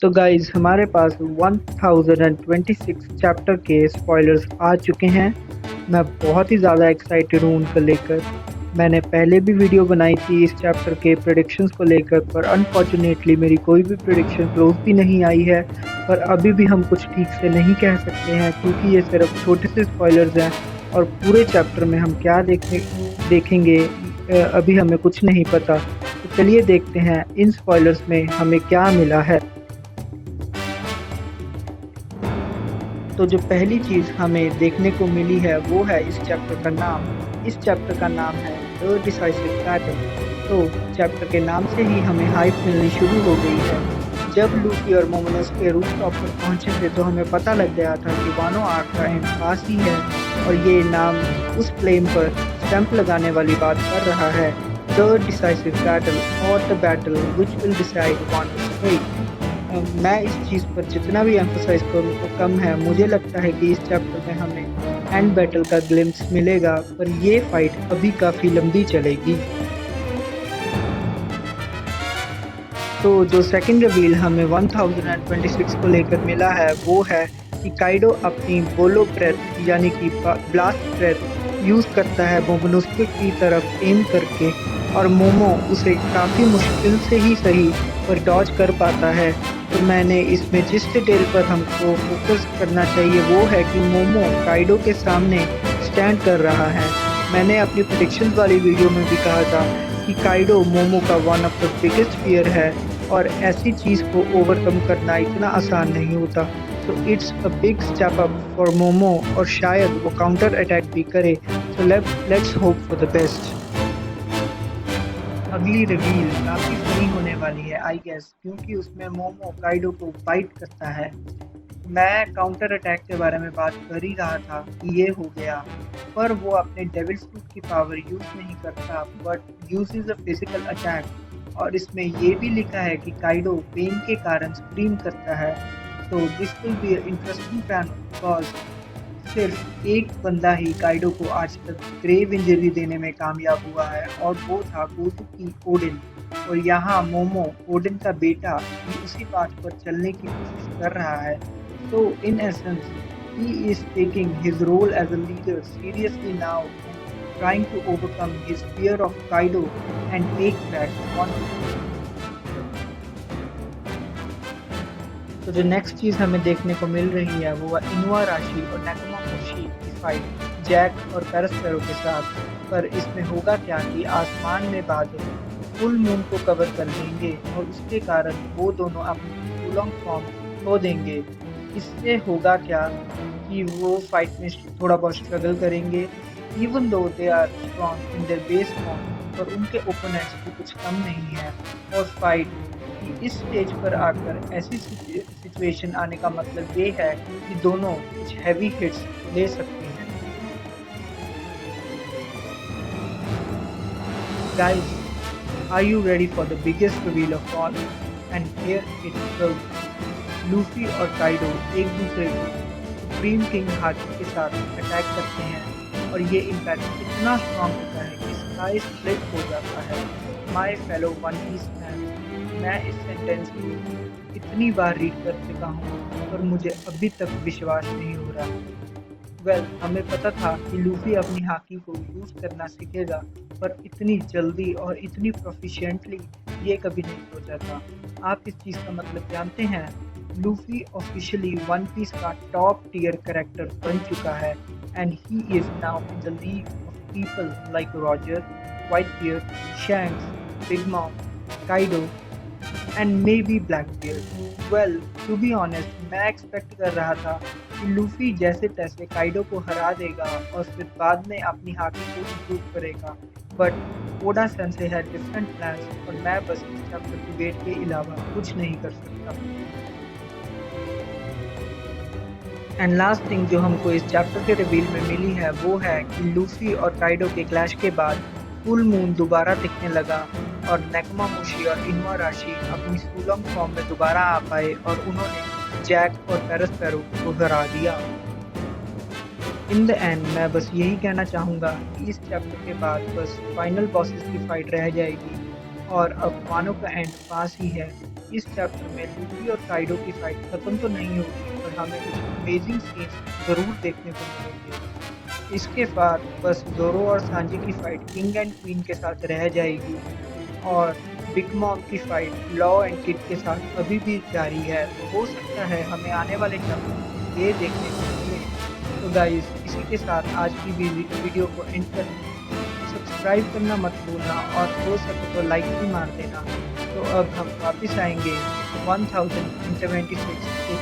तो गाइज़ हमारे पास 1026 चैप्टर के स्पॉयलर्स आ चुके हैं। मैं बहुत ही ज़्यादा एक्साइटेड हूँ उनको लेकर। मैंने पहले भी वीडियो बनाई थी इस चैप्टर के प्रेडिक्शंस को लेकर, पर अनफॉर्चुनेटली मेरी कोई भी प्रेडिक्शन क्लोज भी नहीं आई है। पर अभी भी हम कुछ ठीक से नहीं कह सकते हैं क्योंकि ये सिर्फ छोटे से स्पॉयलर्स हैं और पूरे चैप्टर में हम क्या देखेंगे अभी हमें कुछ नहीं पता। तो चलिए देखते हैं इन स्पॉयलर्स में हमें क्या मिला है। तो जो पहली चीज़ हमें देखने को मिली है वो है इस चैप्टर का नाम। इस चैप्टर का नाम है द डिसाइसिव बैटल। तो चैप्टर के नाम से ही हमें हाइप मिलनी शुरू हो गई है। जब लूफी और मोमोनस के रूफटॉप पर पहुंचे थे तो हमें पता लग गया था कि वानो आर्क का एंड पास ही है और ये नाम उस फ्लेम पर स्टैंप लगाने वाली बात कर रहा है। द डिसाइसिव बैटल और the battle which will decide Wano's fate। मैं इस चीज़ पर जितना भी एम्फोसाइज करूँ तो कम है। मुझे लगता है कि इस चैप्टर में हमें एंड बैटल का ग्लिम्स मिलेगा, पर ये फाइट अभी काफ़ी लंबी चलेगी। तो जो सेकंड रिवील हमें 1026 को लेकर मिला है वो है कि काइडो अपनी बोलो ब्रेथ यानी कि ब्लास्ट ब्रेथ यूज़ करता है मोमोनोसुके की तरफ एम करके, और मोमो उसे काफ़ी मुश्किल से ही सही पर डॉज कर पाता है। तो मैंने इसमें जिस डिटेल पर हमको फोकस करना चाहिए वो है कि मोमो काइडो के सामने स्टैंड कर रहा है। मैंने अपनी प्रेडिक्शंस वाली वीडियो में भी कहा था कि काइडो मोमो का one of the biggest fear है और ऐसी चीज़ को ओवरकम करना इतना आसान नहीं होता। तो it's a big step up for momo और शायद वो काउंटर अटैक भी करे। तो let's hope for the best. अगली रिवील काफ़ी फनी होने वाली है आई गेस, क्योंकि उसमें मोमो काइडो को बाइट करता है। मैं काउंटर अटैक के बारे में बात कर ही रहा था कि ये हो गया, पर वो अपने डेविल सूट की पावर यूज नहीं करता but uses a physical attack. और इसमें ये भी लिखा है कि काइडो पेन के कारण स्क्रीम करता है। तो this will be interesting plan because सिर्फ एक बंदा ही काइडो को आज तक ग्रेव इंजरी देने में कामयाब हुआ है और वो था गोजुकी ओडिन। और यहाँ मोमो ओडिन का बेटा भी उसी बात पर चलने की कोशिश कर रहा है। So in essence, he is taking his role as a leader seriously now and trying to overcome his fear of Kaido and take back Wano। तो जो नेक्स्ट चीज़ हमें देखने को मिल रही है वो है इनुआराशी और नाकामोटोशी की फाइट जैक और पेरोस्पेरो के साथ। पर इसमें होगा क्या कि आसमान में बादल फुल मून को कवर कर देंगे और उसके कारण वो दोनों अपनी फुलोंग फॉर्म खो देंगे। इससे होगा क्या कि वो फाइट में थोड़ा बहुत स्ट्रगल करेंगे even though they are strong in their base form, पर उनके ओपोनेंट्स भी कुछ कम नहीं है। और फाइट की इस स्टेज पर आकर ऐसी सिचुएशन आने का मतलब ये है कि दोनों कुछ हैवी हिट्स ले सकते हैं। Guys, are you ready for the biggest reveal of all? And here it comes. Luffy और काइडो एक दूसरे को सुप्रीम किंग हाथी के साथ अटैक करते हैं और ये इम्पैक्ट इतना स्ट्रॉन्ग होता है कि स्काई स्प्लिट हो जाता है। My fellow one piece fans, मैं इस सेंटेंस को इतनी बार रीड कर चुका हूँ पर मुझे अभी तक विश्वास नहीं हो रहा। हमें पता था कि लूफी अपनी हाकी को यूज़ करना सीखेगा, पर इतनी जल्दी और इतनी प्रोफिशिएंटली ये कभी नहीं सोचा था। आप इस चीज़ का मतलब जानते हैं? लूफी ऑफिशियली वन पीस का टॉप टियर कैरेक्टर बन चुका है and he is now in the league of people like Roger, Whitebeard, Shanks, Big Mom, Kaido and maybe Blackbeard. To be honest, मैं एक्सपेक्ट कर रहा था कि Luffy जैसे तैसे काइडो को हरा देगा और फिर बाद में अपनी हाकी को इम्प्रूव करेगा, बट ओडा सेंसे है डिफरेंट प्लान्स और मैं बस इस चैप्टर की वेट के अलावा कुछ नहीं कर सकता। एंड लास्ट थिंग जो हमको इस चैप्टर के रिवील में मिली है वो है कि लूफी और काइडो के क्लैश के बाद फुल मून दोबारा दिखने लगा और नाकामोटोशी और इनुआराशी अपनी सुलोंग फॉर्म में दोबारा आ पाए और उन्होंने जैक और पेरोस्पेरो को हरा दिया। इन द एंड मैं बस यही कहना चाहूँगा कि इस चैप्टर के बाद बस फाइनल बॉसेस की फाइट रह जाएगी और अब वानो का एंड पास ही है। इस चैप्टर में लूफी और काइडो की फाइट खत्म तो नहीं होगी, पर हमें कुछ अमेजिंग सीन्स ज़रूर देखने को मिलेंगे। इसके बाद बस ज़ोरो और सांजी की फाइट किंग एंड क्वीन के साथ रह जाएगी और बिग मॉम की फाइट लॉ एंड किड के साथ अभी भी जारी है। तो हो सकता है हमें आने वाले चैप्टर में ये देखने को मिले। तो गाइस, इसी के साथ आज की वीडियो को एंड करते हैं। सब्सक्राइब करना मत भूलना और हो सके तो लाइक भी मार देना। तो अब हम वापस आएंगे 1076 के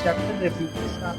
चैप्टर रिव्यू के साथ।